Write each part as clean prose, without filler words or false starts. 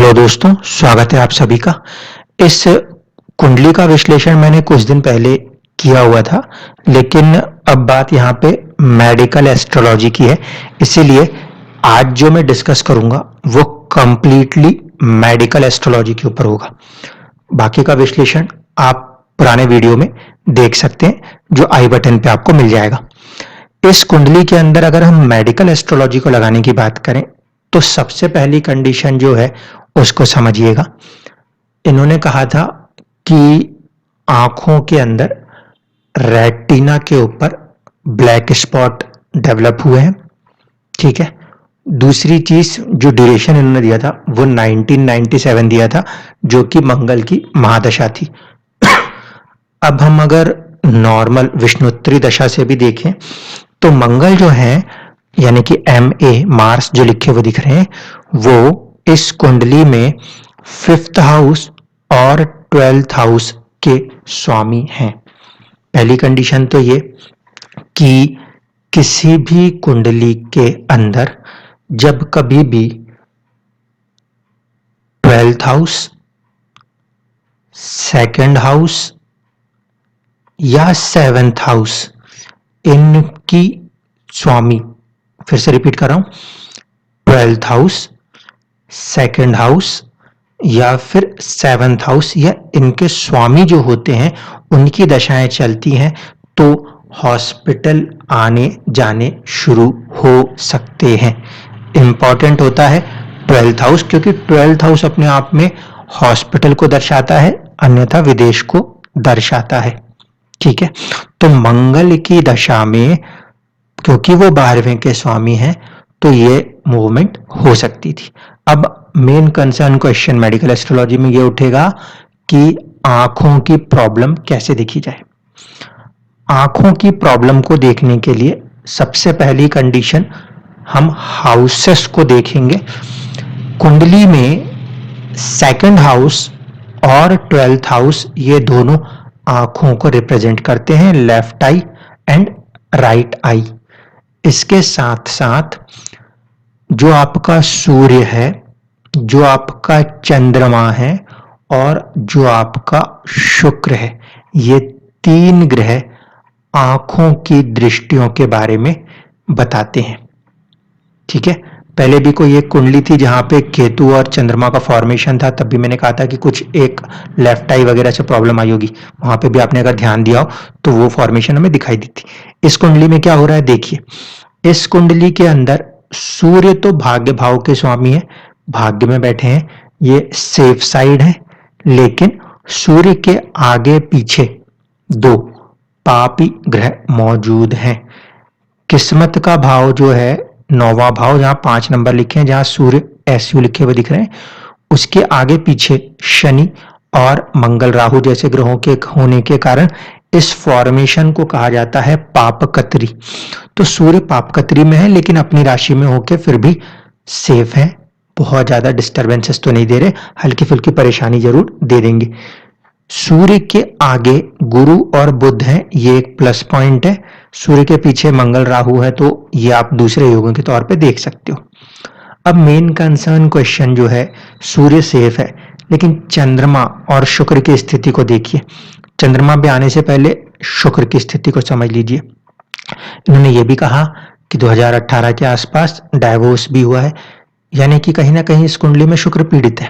Hello दोस्तों, स्वागत है आप सभी का। इस कुंडली का विश्लेषण मैंने कुछ दिन पहले किया हुआ था, लेकिन अब बात यहाँ पे मेडिकल एस्ट्रोलॉजी की है, इसीलिए आज जो मैं डिस्कस करूंगा वो कंप्लीटली मेडिकल एस्ट्रोलॉजी के ऊपर होगा। बाकी का विश्लेषण आप पुराने वीडियो में देख सकते हैं, जो आई बटन पे आपको मिल जाएगा। इस कुंडली के अंदर अगर हम मेडिकल एस्ट्रोलॉजी को लगाने की बात करें तो सबसे पहली कंडीशन जो है उसको समझिएगा। इन्होंने कहा था कि आंखों के अंदर रेटिना के ऊपर ब्लैक स्पॉट डेवलप हुए हैं, ठीक है। दूसरी चीज जो ड्यूरेशन इन्होंने दिया था वो 1997 दिया था, जो कि मंगल की महादशा थी। अब हम अगर नॉर्मल विष्णुत्री दशा से भी देखें तो मंगल जो है यानी कि MA मार्स जो लिखे हुए दिख रहे हैं वो इस कुंडली में 5th हाउस और 12th हाउस के स्वामी हैं। पहली कंडीशन तो ये कि किसी भी कुंडली के अंदर जब कभी भी 12th हाउस, 2nd हाउस या 7th हाउस इनकी स्वामी, फिर से रिपीट कर रहा हूं, 12th हाउस, 2nd हाउस या फिर 7th हाउस या इनके स्वामी जो होते हैं उनकी दशाएं चलती हैं तो हॉस्पिटल आने जाने शुरू हो सकते हैं। इंपॉर्टेंट होता है 12th हाउस, क्योंकि 12th हाउस अपने आप में हॉस्पिटल को दर्शाता है, अन्यथा विदेश को दर्शाता है, ठीक है। तो मंगल की दशा में क्योंकि वो 12वें के स्वामी हैं तो ये मूवमेंट हो सकती थी। अब main concern question medical astrology में ये उठेगा कि आंखों की प्रॉब्लम कैसे देखी जाए। आंखों की प्रॉब्लम को देखने के लिए सबसे पहली कंडीशन हम हाउसेस को देखेंगे। कुंडली में 2nd हाउस और 12th हाउस ये दोनों आंखों को रिप्रेजेंट करते हैं, left I and right I. इसके साथ साथ जो आपका सूर्य है, जो आपका चंद्रमा है और जो आपका शुक्र है, ये 3 ग्रह आंखों की दृष्टियों के बारे में बताते हैं, ठीक है। पहले भी कोई एक कुंडली थी जहां पे केतु और चंद्रमा का फॉर्मेशन था, तब भी मैंने कहा था कि कुछ एक लेफ्ट आई वगैरह से प्रॉब्लम आई होगी, वहां पे भी आपने अगर ध्यान दिया हो तो वो फॉर्मेशन हमें दिखाई दी थी। इस कुंडली में क्या हो रहा है देखिए, इस कुंडली के अंदर सूर्य तो भाग्य भाव के स्वामी है, भाग्य में बैठे हैं, ये सेफ साइड है, लेकिन सूर्य के आगे पीछे 2 पापी ग्रह मौजूद हैं। किस्मत का भाव जो है 9वां भाव, जहां 5 नंबर लिखे हैं, जहां सूर्य SU लिखे हुए दिख रहे हैं, उसके आगे पीछे शनि और मंगल राहु जैसे ग्रहों के होने के कारण इस फॉर्मेशन को कहा जाता है पापकत्री। तो सूर्य पापकत्री में है लेकिन अपनी राशि में होकर फिर भी सेफ है, बहुत ज्यादा डिस्टरबेंसेस तो नहीं दे रहे, हल्की फुल्की परेशानी जरूर दे देंगे। सूर्य के आगे गुरु और बुध हैं, ये एक प्लस पॉइंट है। सूर्य के पीछे मंगल राहु है, तो ये आप दूसरे योगों के तौर पे देख सकते हो। अब मेन कंसर्न क्वेश्चन जो है, सूर्य सेफ है लेकिन चंद्रमा और शुक्र की स्थिति को देखिए। चंद्रमा पे आने से पहले शुक्र की स्थिति को समझ लीजिए। इन्होंने ये भी कहा कि 2018 के आसपास डाइवोर्स भी हुआ है, यानी कि कहीं ना कहीं इस कुंडली में शुक्र पीड़ित है।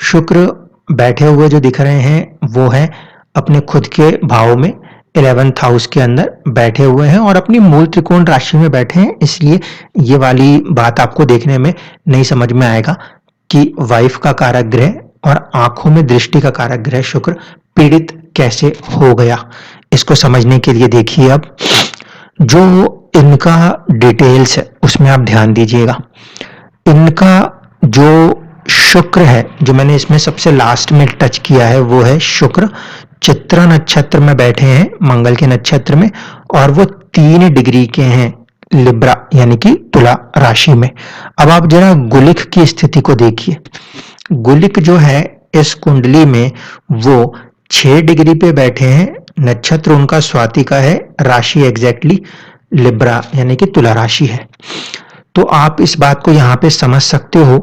शुक्र बैठे हुए जो दिख रहे हैं वो हैं अपने खुद के भाव में 11th हाउस के अंदर बैठे हुए हैं और अपनी मूल त्रिकोण राशि में बैठे हैं, इसलिए ये वाली बात आपको देखने में नहीं समझ में आएगा कि वाइफ का कारक ग्रह और आंखों में दृष्टि का कारक ग्रह शुक्र पीड़ित कैसे हो गया। इसको समझने के लिए देखिए अब जो इनका डिटेल्स है उसमें आप ध्यान दीजिएगा। इनका जो शुक्र है, जो मैंने इसमें सबसे लास्ट में टच किया है, वो है शुक्र चित्रा नक्षत्र में बैठे हैं, मंगल के नक्षत्र में, और वो 3 डिग्री के हैं लिब्रा यानी कि तुला राशि में। अब आप जरा गुलिक की स्थिति को देखिए। गुलिक जो है इस कुंडली में वो 6 डिग्री पे बैठे हैं, नक्षत्र उनका स्वाति का है, राशि एग्जैक्टली लिब्रा यानी कि तुला राशि है। तो आप इस बात को यहां पे समझ सकते हो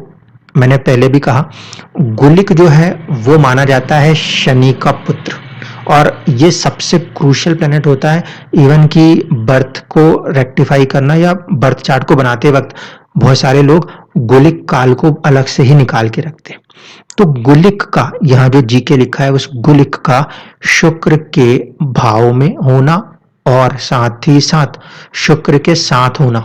मैंने पहले भी कहा, गुलिक जो है वो माना जाता है शनि का पुत्र, और ये सबसे क्रूशियल प्लेनेट होता है। इवन कि बर्थ को रेक्टिफाई करना या बर्थ चार्ट को बनाते वक्त बहुत सारे लोग गुलिक काल को अलग से ही निकाल के रखते हैं। तो गुलिक का यहाँ जो जी के लिखा है, उस गुलिक का शुक्र के भाव में होना और साथ ही साथ शुक्र के साथ होना,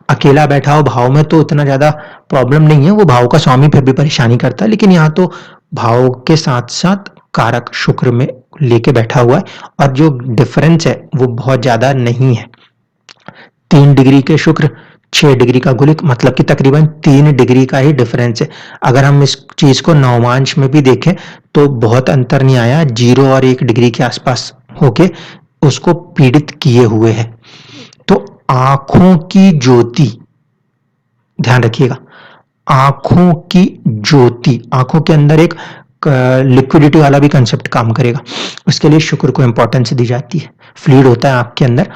अकेला बैठा हो भाव में तो उतना ज्यादा प्रॉब्लम नहीं है, वो भाव का स्वामी फिर भी परेशानी करता है, लेकिन यहाँ तो भाव के साथ साथ कारक शुक्र में लेके बैठा हुआ है, और जो डिफरेंस है वो बहुत ज्यादा नहीं है। 3 डिग्री के शुक्र, 6 डिग्री का गुलिक, मतलब कि तकरीबन 3 डिग्री का ही डिफरेंस है। अगर हम इस चीज को नवमांश में भी देखें तो बहुत अंतर नहीं आया, 0 और 1 डिग्री के आसपास होके उसको पीड़ित किए हुए है। तो आंखों की ज्योति, ध्यान रखिएगा, आंखों की ज्योति, आंखों के अंदर एक लिक्विडिटी वाला भी कंसेप्ट काम करेगा, उसके लिए शुक्र को इंपॉर्टेंस दी जाती है। फ्लूइड होता है आंख के अंदर,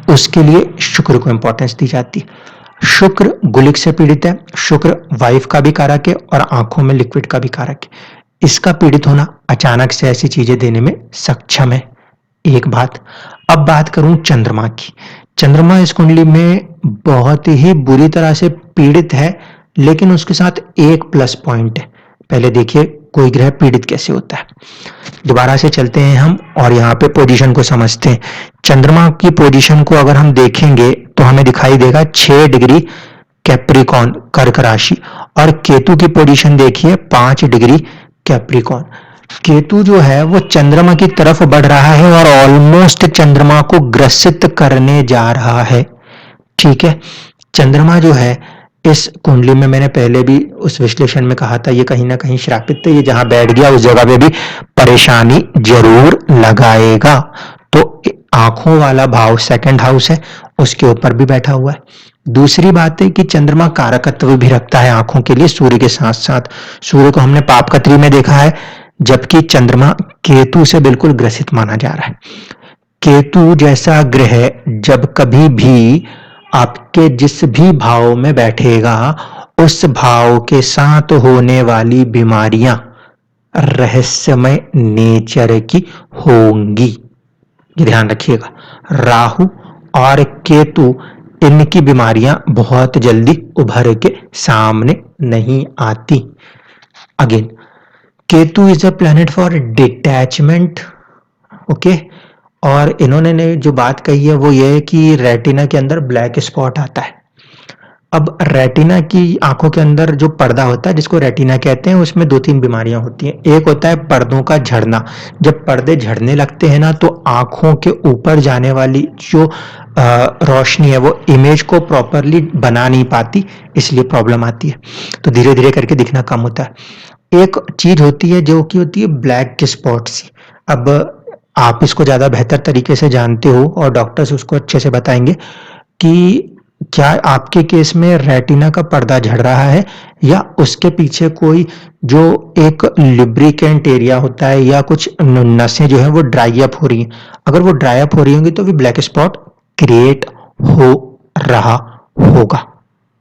उसके लिए शुक्र को इंपॉर्टेंस दी जाती है। शुक्र गुलिक से पीड़ित है, शुक्र वाइफ का भी कारक है और आंखों में लिक्विड का भी कारक है। इसका पीड़ित होना अचानक से ऐसी चीजें देने में सक्षम है, एक बात। अब बात करूं चंद्रमा की। चंद्रमा इस कुंडली में बहुत ही बुरी तरह से पीड़ित है, लेकिन उसके साथ एक प्लस पॉइंट है। पहले देखिए कोई ग्रह पीड़ित कैसे होता है। दोबारा से चलते हैं हम और यहाँ पे पोजीशन को समझते हैं। चंद्रमा की पोजीशन को अगर हम देखेंगे तो हमें दिखाई देगा 6 डिग्री कैप्रिकॉन, कर्क राशि, और केतु की पोजीशन देखिए 5 डिग्री कैप्रिकॉन। केतु जो है वो चंद्रमा की तरफ बढ़ रहा है और ऑलमोस्ट चंद्रमा को ग्रसित करने जा रहा है। ठीक है, चंद्रमा जो है इस कुंडली में, मैंने पहले भी उस विश्लेषण में कहा था, ये कहीं ना कहीं श्रापित है, ये जहां बैठ गया उस जगह पे भी परेशानी जरूर लगाएगा। तो आंखों वाला भाव सेकंड हाउस है, उसके ऊपर भी बैठा हुआ है। दूसरी बात है कि चंद्रमा कारकत्व भी रखता है आंखों के लिए सूर्य के साथ साथ। सूर्य को हमने पापकत्री में देखा है, जबकि चंद्रमा केतु से बिल्कुल ग्रसित माना जा रहा है। केतु जैसा ग्रह जब कभी भी आपके जिस भी भाव में बैठेगा, उस भाव के साथ होने वाली बीमारियां रहस्यमय नेचर की होंगी, ये ध्यान रखिएगा। राहु और केतु, इनकी बीमारियां बहुत जल्दी उभर के सामने नहीं आती। Again, Ketu is a planet for detachment, okay. और इन्होंने ने जो बात कही है वो ये है कि रेटिना के अंदर ब्लैक स्पॉट आता है। अब रेटिना की, आंखों के अंदर जो पर्दा होता है जिसको रेटिना कहते हैं, उसमें 2-3 बीमारियां होती हैं। एक होता है पर्दों का झड़ना, जब पर्दे झड़ने लगते हैं ना तो आंखों के ऊपर जाने वाली जो रोशनी है वो इमेज को प्रॉपरली बना नहीं पाती, इसलिए प्रॉब्लम आती है, तो धीरे धीरे करके दिखना कम होता है। एक चीज होती है जो कि होती है ब्लैक स्पॉट्स। अब आप इसको ज्यादा बेहतर तरीके से जानते हो और डॉक्टर्स उसको अच्छे से बताएंगे कि क्या आपके केस में रेटिना का पर्दा झड़ रहा है या उसके पीछे कोई जो एक लिब्रिकेंट एरिया होता है या कुछ नसें जो है वो ड्राई अप हो रही हैं। अगर वो ड्राई अप हो रही होंगी तो भी ब्लैक स्पॉट क्रिएट हो रहा होगा।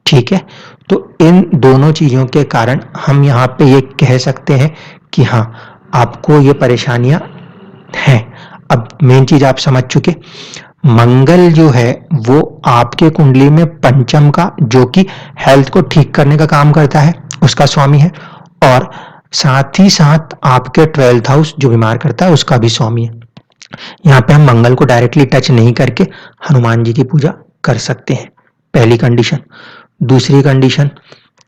ठीक है, तो इन दोनों चीजों के कारण हम यहाँ पे ये कह सकते हैं कि हाँ, आपको ये परेशानियां हैं। अब मेन चीज आप समझ चुके, मंगल जो है वो आपके कुंडली में पंचम का, जो कि हेल्थ को ठीक करने का काम करता है, उसका स्वामी है, और साथ ही साथ आपके 12th हाउस जो बीमार करता है उसका भी स्वामी है। यहाँ पे हम मंगल को डायरेक्टली टच नहीं करके हनुमान जी की पूजा कर सकते हैं, पहली कंडीशन। दूसरी कंडीशन,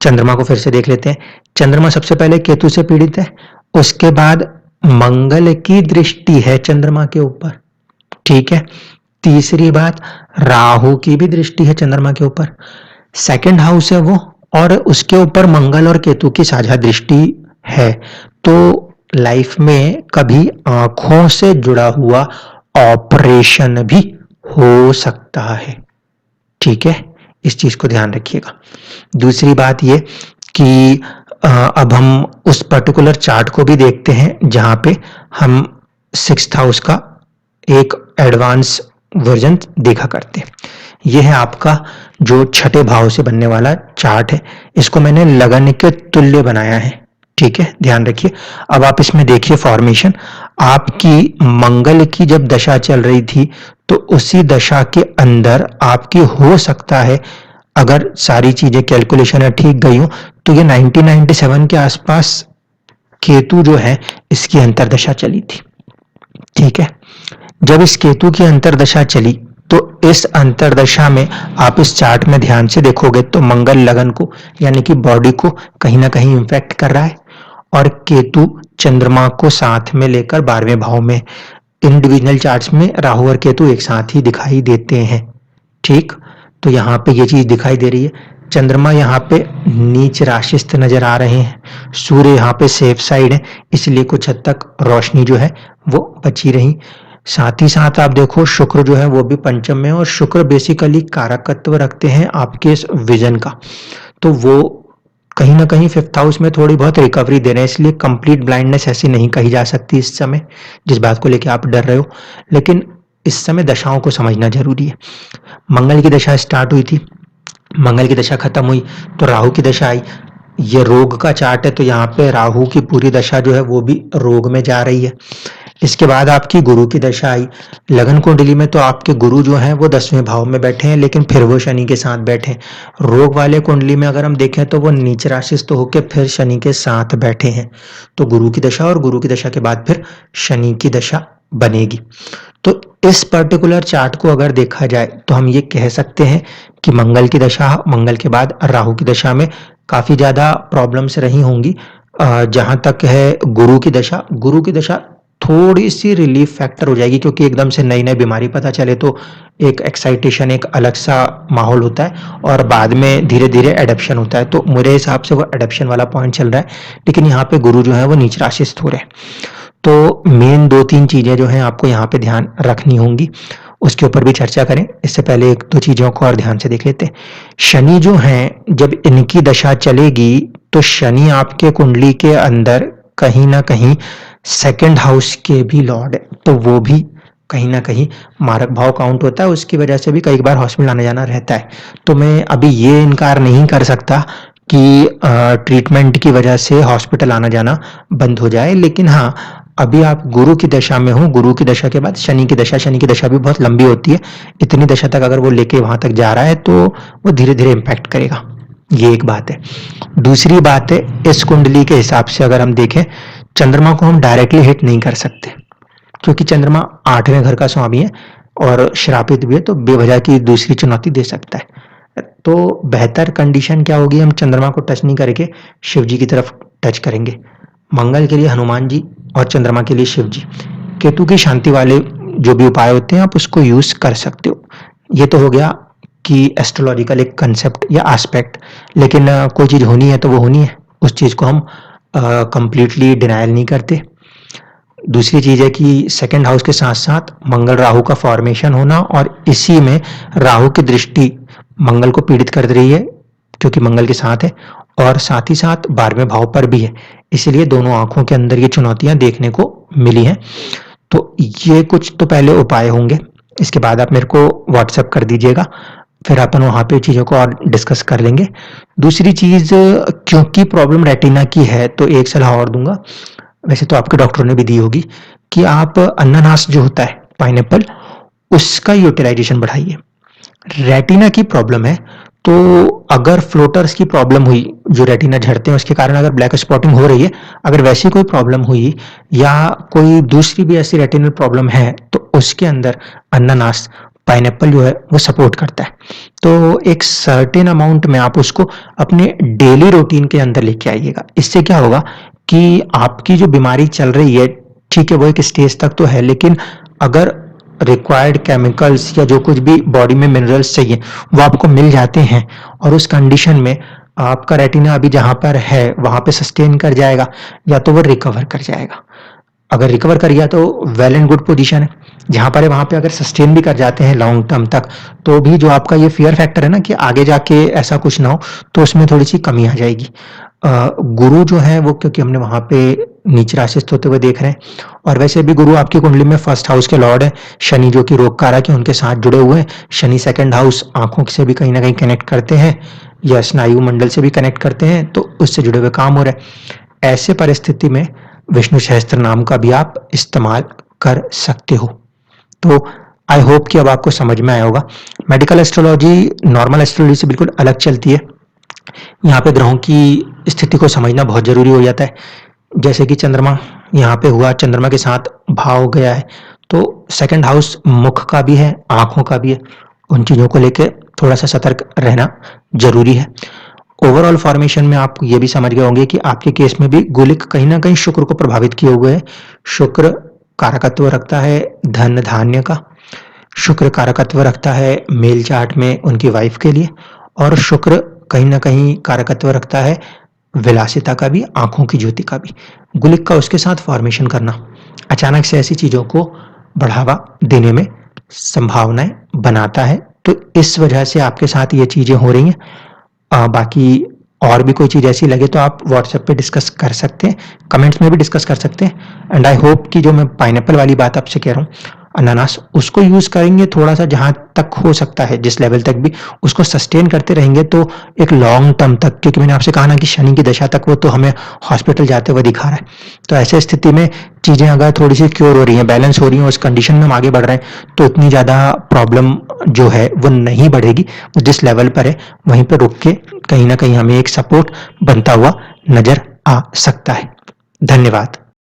चंद्रमा को फिर से देख लेते हैं। चंद्रमा सबसे पहले केतु से पीड़ित है, उसके बाद मंगल की दृष्टि है चंद्रमा के ऊपर। ठीक है, तीसरी बात, राहु की भी दृष्टि है चंद्रमा के ऊपर, सेकंड हाउस है वो, और उसके ऊपर मंगल और केतु की साझा दृष्टि है। तो लाइफ में कभी आंखों से जुड़ा हुआ ऑपरेशन भी हो सकता है। ठीक है, इस चीज को ध्यान रखिएगा। दूसरी बात ये कि अब हम उस पर्टिकुलर चार्ट को भी देखते हैं जहां पे हम 6th हाउस का एक एडवांस वर्जन देखा करते हैं। ये है आपका जो छठे भाव से बनने वाला चार्ट है, इसको मैंने लगन के तुल्य बनाया है, ठीक है, ध्यान रखिए। अब आप इसमें देखिए फॉर्मेशन, आपकी मंगल की जब दशा चल रही थी तो उसी दशा के अंदर आपकी हो सकता है, अगर सारी चीजें कैलकुलेशन है ठीक गई हो, तो ये 1997 के आसपास केतु जो है इसकी अंतरदशा चली थी, ठीक है। जब इस केतु की अंतरदशा चली तो इस अंतरदशा में आप इस चार्ट में ध्यान से देखोगे तो मंगल लगन को यानी कि बॉडी को कहीं ना कहीं इम्पैक्ट कर रहा है, और केतु चंद्रमा को साथ में लेकर 12वें भाव में, इन डिविजनल चार्ट्स में राहु और केतु एक साथ ही दिखाई देते हैं, ठीक। तो यहाँ पे ये चीज दिखाई दे रही है, चंद्रमा यहाँ पे नीच राशिस्थ नजर आ रहे हैं, सूर्य यहाँ पे सेफ साइड है, इसलिए कुछ हद तक रोशनी जो है वो बची रही। साथ ही साथ आप देखो शुक्र जो है वो भी पंचम में, और शुक्र बेसिकली कारकत्व रखते हैं आपके इस विजन का, तो वो कहीं ना कहीं फिफ्थ हाउस में थोड़ी बहुत रिकवरी दे रहे हैं, इसलिए कंप्लीट ब्लाइंडनेस ऐसी नहीं कही जा सकती इस समय, जिस बात को लेकर आप डर रहे हो। लेकिन इस समय दशाओं को समझना जरूरी है। मंगल की दशा स्टार्ट हुई थी, मंगल की दशा खत्म हुई तो राहु की दशा आई, ये रोग का चार्ट है, तो यहाँ पे राहु की पूरी दशा जो है वो भी रोग में जा रही है। इसके बाद आपकी गुरु की दशा आई, लगन कुंडली में तो आपके गुरु जो हैं वो 10वें भाव में बैठे हैं, लेकिन फिर वो शनि के साथ बैठे हैं। रोग वाले कुंडली में अगर हम देखें तो वो नीच राशिस्थ होकर फिर शनि के साथ बैठे हैं, तो गुरु की दशा और गुरु की दशा के बाद फिर शनि की दशा बनेगी। तो इस पर्टिकुलर चार्ट को अगर देखा जाए तो हम ये कह सकते हैं कि मंगल की दशा, मंगल के बाद राहु की दशा में काफी ज्यादा प्रॉब्लम्स रही होंगी। जहां तक है गुरु की दशा, गुरु की दशा थोड़ी सी रिलीफ फैक्टर हो जाएगी, क्योंकि एकदम से नई नई बीमारी पता चले तो एक एक्साइटेशन, एक अलग सा माहौल होता है, और बाद में धीरे धीरे एडप्शन होता है, तो मेरे हिसाब से वो एडप्शन वाला पॉइंट चल रहा है। लेकिन यहाँ पे गुरु जो है वो नीच राशिस्थ हो रहे हैं, तो मेन 2-3 चीजें जो हैं आपको यहाँ पे ध्यान रखनी होंगी, उसके ऊपर भी चर्चा करें। इससे पहले 1-2 चीजों को और ध्यान से देख लेते हैं। शनि जो हैं जब इनकी दशा चलेगी तो शनि आपके कुंडली के अंदर कहीं ना कहीं सेकंड हाउस के भी लॉर्ड है, तो वो भी कहीं ना कहीं मारक भाव काउंट होता है, उसकी वजह से भी कई बार हॉस्पिटल आना जाना रहता है। तो मैं अभी ये इनकार नहीं कर सकता कि ट्रीटमेंट की वजह से हॉस्पिटल आना जाना बंद हो जाए, लेकिन हाँ, अभी आप गुरु की दशा में हो, गुरु की दशा के बाद शनि की दशा, शनि की दशा भी बहुत लंबी होती है, इतनी दशा तक अगर वो लेके वहां तक जा रहा है तो वो धीरे धीरे इम्पैक्ट करेगा, ये एक बात है। दूसरी बात है, इस कुंडली के हिसाब से अगर हम देखें, चंद्रमा को हम डायरेक्टली हिट नहीं कर सकते, क्योंकि चंद्रमा 8वें घर का स्वामी है और श्रापित भी है, तो बेवजह की दूसरी चुनौती दे सकता है। तो बेहतर कंडीशन क्या होगी, हम चंद्रमा को टच नहीं करके शिव जी की तरफ टच करेंगे। मंगल के लिए हनुमान जी और चंद्रमा के लिए शिव जी। केतु की शांति वाले जो भी उपाय होते हैं आप उसको यूज कर सकते हो। ये तो हो गया कि एस्ट्रोलॉजिकल एक कंसेप्ट या एस्पेक्ट, लेकिन कोई चीज होनी है तो वो होनी है, उस चीज को हम कंप्लीटली डिनायल नहीं करते। दूसरी चीज है कि सेकंड हाउस के साथ साथ मंगल राहु का फॉर्मेशन होना, और इसी में राहु की दृष्टि मंगल को पीड़ित कर रही है क्योंकि मंगल के साथ है, और साथ ही साथ 12वें भाव पर भी है, इसलिए दोनों आंखों के अंदर ये चुनौतियां देखने को मिली हैं। तो ये कुछ तो पहले उपाय होंगे, इसके बाद आप मेरे को व्हाट्सएप कर दीजिएगा, फिर अपन वहां पे चीजों को और डिस्कस कर लेंगे। दूसरी चीज, क्योंकि प्रॉब्लम रेटिना की है तो एक सलाह और दूंगा, वैसे तो आपके डॉक्टरों ने भी दी होगी, कि आप अनानास जो होता है, पाइनएप्पल, उसका यूटिलाइजेशन बढ़ाइए। रेटिना की प्रॉब्लम है तो अगर फ्लोटर्स की प्रॉब्लम हुई, जो रेटिना झड़ते हैं उसके कारण अगर ब्लैक स्पॉटिंग हो रही है, अगर वैसी कोई प्रॉब्लम हुई या कोई दूसरी भी ऐसी रेटिनल प्रॉब्लम है, तो उसके अंदर अनानास, पाइनएप्पल जो है वो सपोर्ट करता है। तो एक सर्टेन अमाउंट में आप उसको अपने डेली रूटीन के अंदर लेके आइएगा। इससे क्या होगा कि आपकी जो बीमारी चल रही है, ठीक है वो एक स्टेज तक तो है, लेकिन अगर रिक्वायर्ड केमिकल्स या जो कुछ भी बॉडी में मिनरल्स चाहिए वो आपको मिल जाते हैं, और उस कंडीशन में आपका रेटिना अभी जहां पर है वहां पे सस्टेन कर जाएगा, या तो वो रिकवर कर जाएगा। अगर रिकवर कर गया तो वेल एंड गुड पोजीशन है, जहां पर है वहां पे अगर सस्टेन भी कर जाते हैं लॉन्ग टर्म तक, तो भी जो आपका ये फियर फैक्टर है ना कि आगे जाके ऐसा कुछ ना हो, तो उसमें थोड़ी सी कमी आ जाएगी। गुरु जो है वो, क्योंकि हमने वहां पे नीच राशिस्थ होते हुए देख रहे हैं, और वैसे भी गुरु आपकी कुंडली में फर्स्ट हाउस के लॉर्ड है, शनि जो कि रोग कारक है उनके साथ जुड़े हुए हैं। शनि सेकंड हाउस आंखों से भी कहीं ना कहीं कनेक्ट करते हैं या स्नायु मंडल से भी कनेक्ट करते हैं, तो उससे जुड़े हुए काम हो रहे हैं। ऐसे परिस्थिति में विष्णु सहस्त्र नाम का भी आप इस्तेमाल कर सकते हो। तो आई होप कि अब आपको समझ में आया होगा। मेडिकल एस्ट्रोलॉजी नॉर्मल एस्ट्रोलॉजी से बिल्कुल अलग चलती है। यहाँ पे ग्रहों की स्थिति को समझना बहुत जरूरी हो जाता है। जैसे कि चंद्रमा यहाँ पे हुआ, चंद्रमा के साथ भाव गया है, तो सेकंड हाउस मुख का भी है, आंखों का भी है। उन चीजों को लेकर थोड़ा सा सतर्क रहना जरूरी है। ओवरऑल फॉर्मेशन में आप ये भी समझ गए होंगे कि आपके केस में भी गुलिक कहीं ना कहीं शुक्र को प्रभावित किए हुए है। शुक्र कारकत्व रखता है धन धान्य का, शुक्र कारकत्व रखता है मेल चार्ट में उनकी वाइफ के लिए, और शुक्र कहीं ना कहीं कारकत्व रखता है विलासिता का भी, आंखों की ज्योति का भी। गुलिक का उसके साथ फॉर्मेशन करना अचानक से ऐसी चीजों को बढ़ावा देने में संभावनाएं बनाता है। तो इस वजह से आपके साथ ये चीजें हो रही हैं। बाकी और भी कोई चीज ऐसी लगे तो आप व्हाट्सएप पे डिस्कस कर सकते हैं, कमेंट्स में भी डिस्कस कर सकते हैं। एंड आई होप कि जो मैं पाइनएप्पल वाली बात आपसे कह रहा हूँ, अनानास, उसको यूज करेंगे थोड़ा सा, जहां तक हो सकता है जिस लेवल तक भी उसको सस्टेन करते रहेंगे तो एक लॉन्ग टर्म तक, क्योंकि मैंने आपसे कहा ना कि शनि की दशा तक वो तो हमें हॉस्पिटल जाते हुए दिखा रहा है। तो ऐसे स्थिति में चीजें अगर थोड़ी सी क्योर हो रही हैं, बैलेंस हो रही हैं, उस कंडीशन में हम आगे बढ़ रहे हैं, तो इतनी ज्यादा प्रॉब्लम जो है वो नहीं बढ़ेगी। जिस लेवल पर है वहीं पर रुक के कहीं ना कहीं हमें एक सपोर्ट बनता हुआ नजर आ सकता है। धन्यवाद।